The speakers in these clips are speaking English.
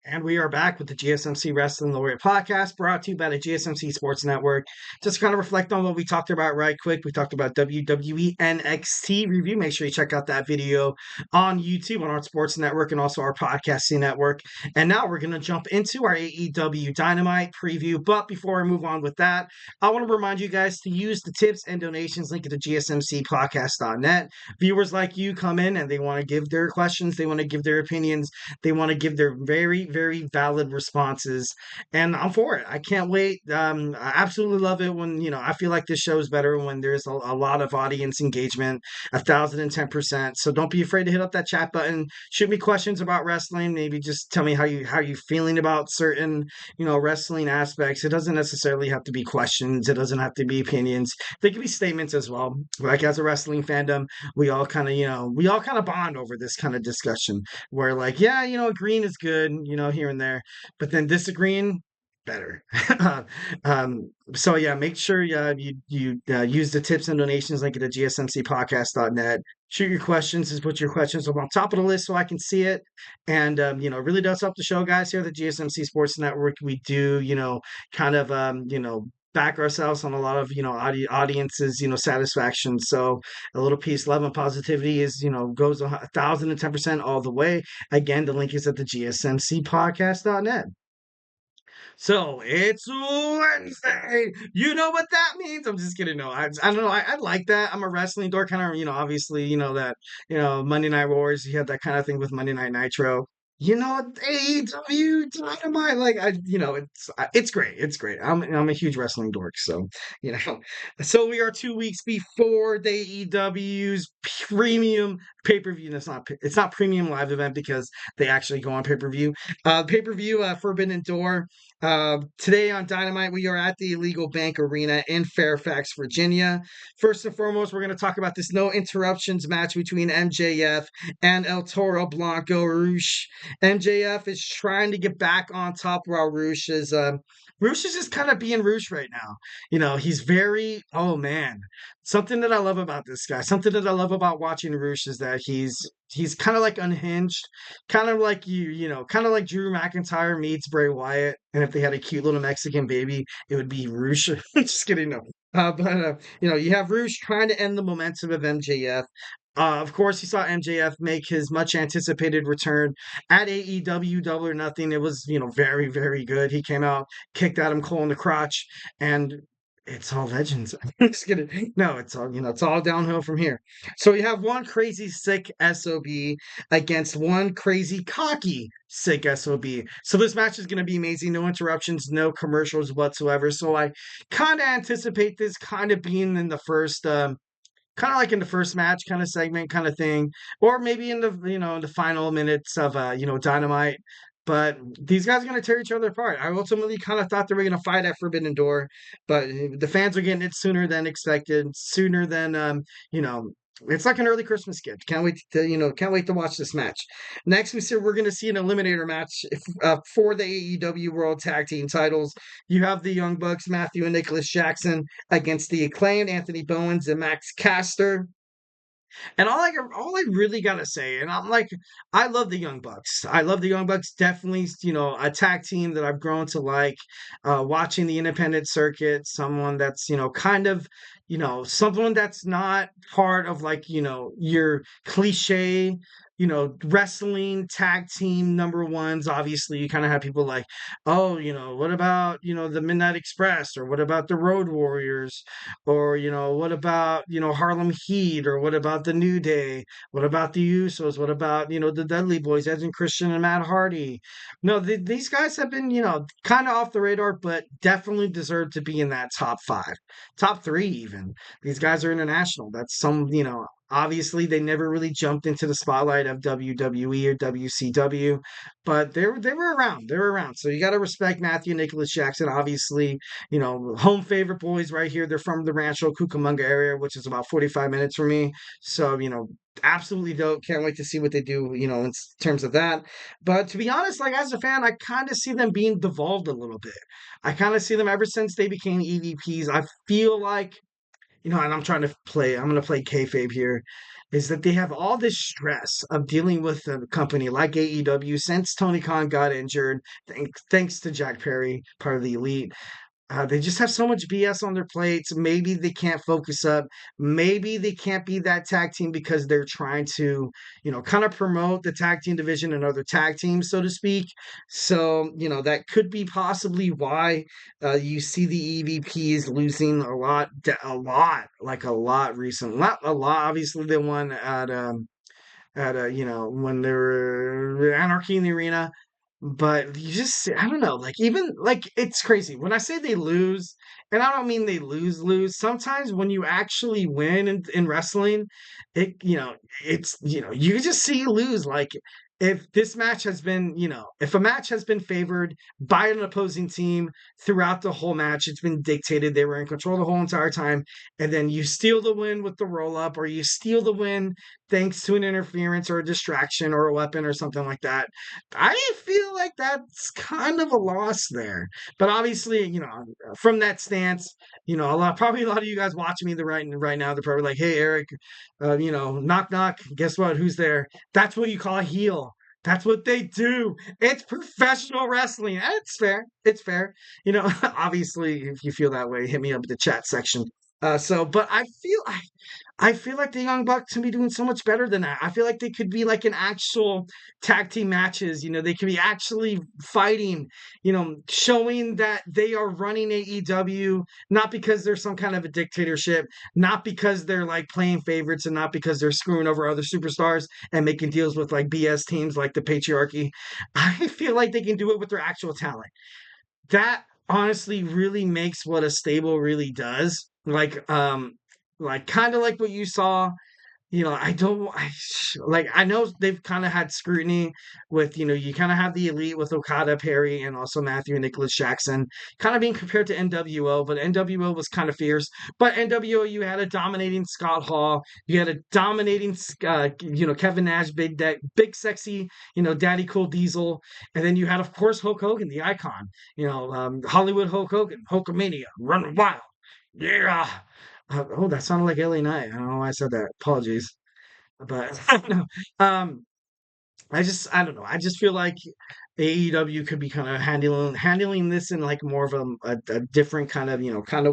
And we are back with the GSMC Wrestling Laureate podcast brought to you by the GSMC Sports Network. Just kind of reflect on what we talked about right quick. We talked about WWE NXT review. Make sure you check out that video on YouTube on our sports network and also our podcasting network. And now we're going to jump into our AEW Dynamite preview. But before I move on with that, I want to remind you guys to use the tips and donations link at the GSMCpodcast.net. Viewers like you come in and they want to give their questions, they want to give their opinions, they want to give their very valid responses, and I'm for it. I can't wait. I absolutely love it when I feel like this show is better when there's a lot of audience engagement, 1,010%. So don't be afraid to hit up that chat button. Shoot me questions about wrestling. Maybe just tell me how you feeling about certain wrestling aspects. It doesn't necessarily have to be questions. It doesn't have to be opinions. They can be statements as well. Like as a wrestling fandom, we all kind of bond over this kind of discussion where like, yeah, agreeing is good, here and there, but then disagreeing, better. So yeah, make sure you use the tips and donations link at the GSMCpodcast.net. Shoot your questions, just put your questions up on top of the list so I can see it. And it really does help the show, guys, here at the GSMC Sports Network. We do, kind of back ourselves on a lot of audiences satisfaction. So a little peace, love, and positivity is goes 1,010% all the way. Again, the link is at the GSMCpodcast.net. So it's Wednesday. You know what that means? I'm just kidding. No, I don't know. I like that. I'm a wrestling dork, kind of. Obviously, that Monday Night Wars. You had that kind of thing with Monday Night Nitro. AEW Dynamite, like it's great. It's great. I'm a huge wrestling dork, so you know. So we are 2 weeks before the AEW's premium pay-per-view. It's not premium live event because they actually go on pay-per-view. Pay-per-view Forbidden Door. Today on Dynamite, we are at the Illegal Bank Arena in Fairfax, Virginia. First and foremost, we're going to talk about this no interruptions match between MJF and El Toro Blanco Roosh. MJF is trying to get back on top while Roosh is just kind of being Roosh right now. He's very, oh man. Something that I love about this guy, something that I love about watching Roosh is that he's kind of like unhinged, kind of like kind of like Drew McIntyre meets Bray Wyatt, and if they had a cute little Mexican baby, it would be Roosh. Just kidding, no. But you have Roosh trying to end the momentum of MJF. Of course, you saw MJF make his much anticipated return at AEW Double or Nothing. It was, very good. He came out, kicked Adam Cole in the crotch, and it's all legends. I'm just kidding. No, it's all downhill from here. So you have one crazy sick SOB against one crazy cocky sick SOB. So this match is going to be amazing. No interruptions, no commercials whatsoever. So I kind of anticipate this kind of being in the first kind of like in the first match kind of segment kind of thing, or maybe in the in the final minutes of Dynamite. But these guys are going to tear each other apart. I ultimately kind of thought they were going to fight at Forbidden Door, but the fans are getting it sooner than expected, sooner than you know it's like an early Christmas gift. Can't wait to watch this match. Next, we're going to see an eliminator match for the AEW World Tag Team titles. You have the Young Bucks, Matthew and Nicholas Jackson, against the Acclaimed, Anthony Bowens and Max Caster. And all I really gotta say, and I'm like, I love the Young Bucks. I love the Young Bucks. Definitely, a tag team that I've grown to like. Watching the independent circuit, someone that's kind of, someone that's not part of like your cliche. Wrestling tag team number ones. Obviously, you kind of have people like, oh, what about the Midnight Express, or what about the Road Warriors, or what about Harlem Heat, or what about the New Day, what about the Usos, what about the Dudley Boys, Edge and Christian and Matt Hardy. No, these guys have been kind of off the radar, but definitely deserve to be in that top 5, top 3 even. These guys are international. That's some obviously they never really jumped into the spotlight of WWE or WCW, but they were around. They were around. So you got to respect Matthew and Nicholas Jackson. Obviously, home favorite boys right here. They're from the Rancho Cucamonga area, which is about 45 minutes from me. So, absolutely dope. Can't wait to see what they do, in terms of that. But to be honest, like as a fan, I kind of see them being devolved a little bit. I kind of see them ever since they became EVPs. I feel like and I'm going to play kayfabe here, is that they have all this stress of dealing with a company like AEW since Tony Khan got injured, thanks to Jack Perry, part of the Elite. They just have so much BS on their plates. Maybe they can't focus up. Maybe they can't be that tag team because they're trying to, kind of promote the tag team division and other tag teams, so to speak. So, that could be possibly why you see the EVPs losing a lot recently. Not a lot, obviously, they won when they were Anarchy in the Arena. But you just, I don't know, like, even, like, it's crazy. When I say they lose, and I don't mean they lose, sometimes when you actually win in wrestling, it, you just see you lose. Like, if this match has been, if a match has been favored by an opposing team throughout the whole match, it's been dictated, they were in control the whole entire time, and then you steal the win with the roll up, or you steal the win thanks to an interference or a distraction or a weapon or something like that. I feel like that's kind of a loss there. But obviously, from that stance, probably a lot of you guys watching me right now, they're probably like, "Hey, Eric, knock knock. Guess what? Who's there?" That's what you call a heel. That's what they do. It's professional wrestling. And it's fair. It's fair. Obviously, if you feel that way, hit me up in the chat section. But I feel like the Young Bucks can be doing so much better than that. I feel like they could be like an actual tag team matches. They could be actually fighting, showing that they are running AEW, not because they're some kind of a dictatorship, not because they're like playing favorites, and not because they're screwing over other superstars and making deals with like BS teams like the Patriarchy. I feel like they can do it with their actual talent. That honestly really makes what a stable really does. Like kind of like what you saw. I don't I know they've kind of had scrutiny with, you kind of have the Elite with Okada, Perry, and also Matthew and Nicholas Jackson kind of being compared to NWO, but NWO was kind of fierce. But NWO, you had a dominating Scott Hall, you had a dominating, Kevin Nash, big sexy, Daddy Cool Diesel, and then you had, of course, Hulk Hogan, the icon, Hollywood Hulk Hogan, Hulkamania, Run Wild, yeah. That sounded like LA Knight. I don't know why I said that. Apologies. But no. Um, I don't know. I just feel like AEW could be kind of handling this in like more of a different kind of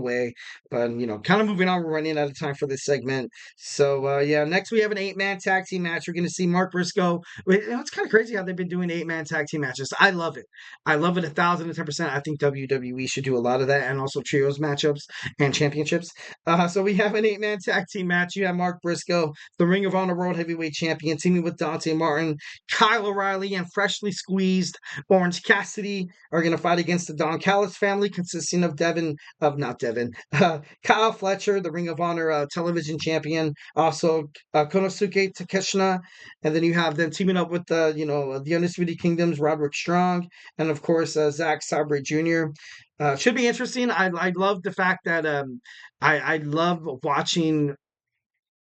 way. But kind of moving on. We're running out of time for this segment. So yeah, next we have an 8-man tag team match. We're going to see Mark Briscoe. It's kind of crazy how they've been doing 8-man tag team matches. I love it. I love it 1,010%. I think WWE should do a lot of that, and also trios matchups and championships. So we have an 8-man tag team match. You have Mark Briscoe, the Ring of Honor World Heavyweight Champion, teaming with Dante Martin. Kyle O'Reilly and freshly squeezed Orange Cassidy are going to fight against the Don Callis family, consisting of Kyle Fletcher, the Ring of Honor television champion, also Konosuke Takeshita, and then you have them teaming up with the Undisputed Kingdom's Roderick Strong, and of course Zack Sabre Jr. Should be interesting. I love the fact that I love watching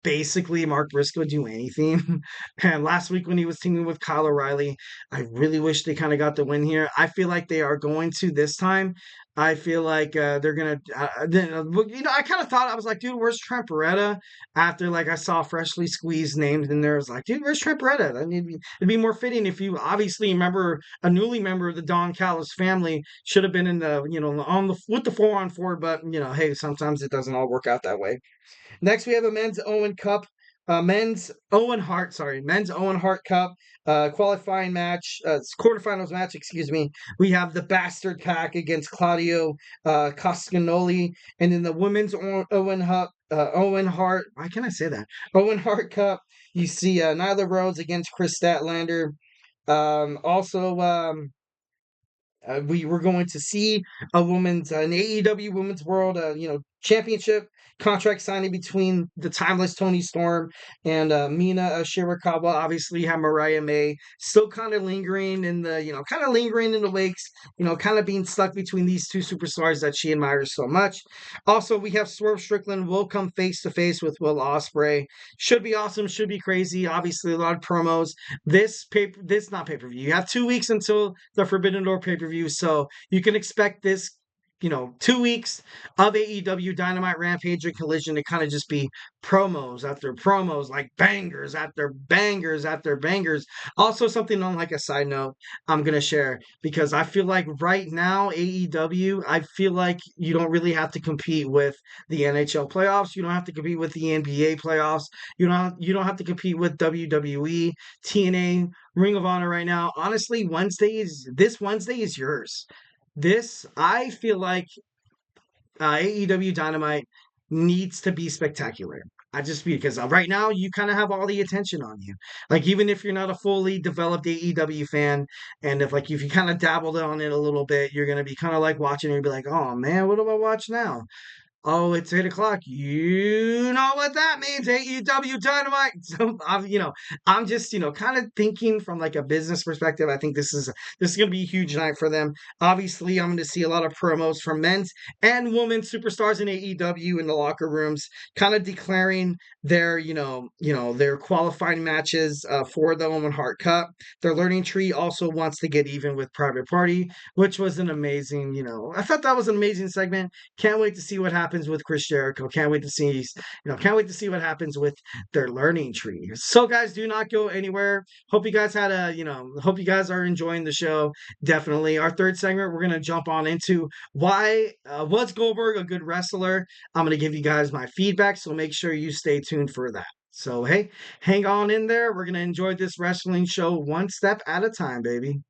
basically Mark Briscoe do anything. And last week when he was teaming with Kyle O'Reilly, I really wish they kind of got the win here. I feel like they are going to this time. I feel like they're gonna. I kind of thought, I was like, dude, where's Trent Beretta? After like I saw freshly squeezed names in there, I was like, dude, where's Trent Beretta? It'd be more fitting if you obviously remember a newly member of the Don Callis family should have been in the on the with the 4-on-4. But hey, sometimes it doesn't all work out that way. Next, we have a men's Owen Hart Cup qualifying match, quarterfinals match, excuse me. We have the Bastard Pack against Claudio Coscanoli, and then the women's Owen Hart. Why can't I say that? Owen Hart Cup. You see Nyla Rose against Chris Statlander. We were going to see an AEW Women's World, Championship contract signing between the timeless Toni Storm and Mina Shirakawa. Obviously, you have Mariah May still kind of lingering in the wakes, kind of being stuck between these two superstars that she admires so much. Also, we have Swerve Strickland will come face to face with Will Ospreay. Should be awesome. Should be crazy. Obviously, a lot of promos. This not pay-per-view. You have 2 weeks until the Forbidden Door pay-per-view, so you can expect this 2 weeks of AEW Dynamite, Rampage, and Collision to kind of just be promos after promos, like bangers after bangers after bangers. Also, something on like a side note I'm gonna share, because I feel like right now AEW, I feel like you don't really have to compete with the NHL playoffs. You don't have to compete with the NBA playoffs. You don't have to compete with WWE, TNA, Ring of Honor right now. Honestly, this Wednesday is yours. This, I feel like AEW Dynamite needs to be spectacular. I just because right now you kind of have all the attention on you. Like, even if you're not a fully developed AEW fan, and if you kind of dabbled on it a little bit, you're gonna be kind of like watching it and be like, oh man, what do I watch now? Oh, it's 8 o'clock. You know what that means, AEW Dynamite. So I'm just kind of thinking from like a business perspective. I think this is gonna be a huge night for them. Obviously, I'm gonna see a lot of promos from men's and women's superstars in AEW in the locker rooms, kind of declaring their qualifying matches for the Owen Hart Cup. Their learning tree also wants to get even with Private Party, which was an amazing. I thought that was an amazing segment. Can't wait to see what happens with Chris Jericho. Can't wait to see what happens with their learning tree. So guys, do not go anywhere. Hope you guys are enjoying the show. Definitely. Our third segment, we're going to jump on into why was Goldberg a good wrestler? I'm going to give you guys my feedback, so make sure you stay tuned for that. So hey, hang on in there. We're going to enjoy this wrestling show one step at a time, baby.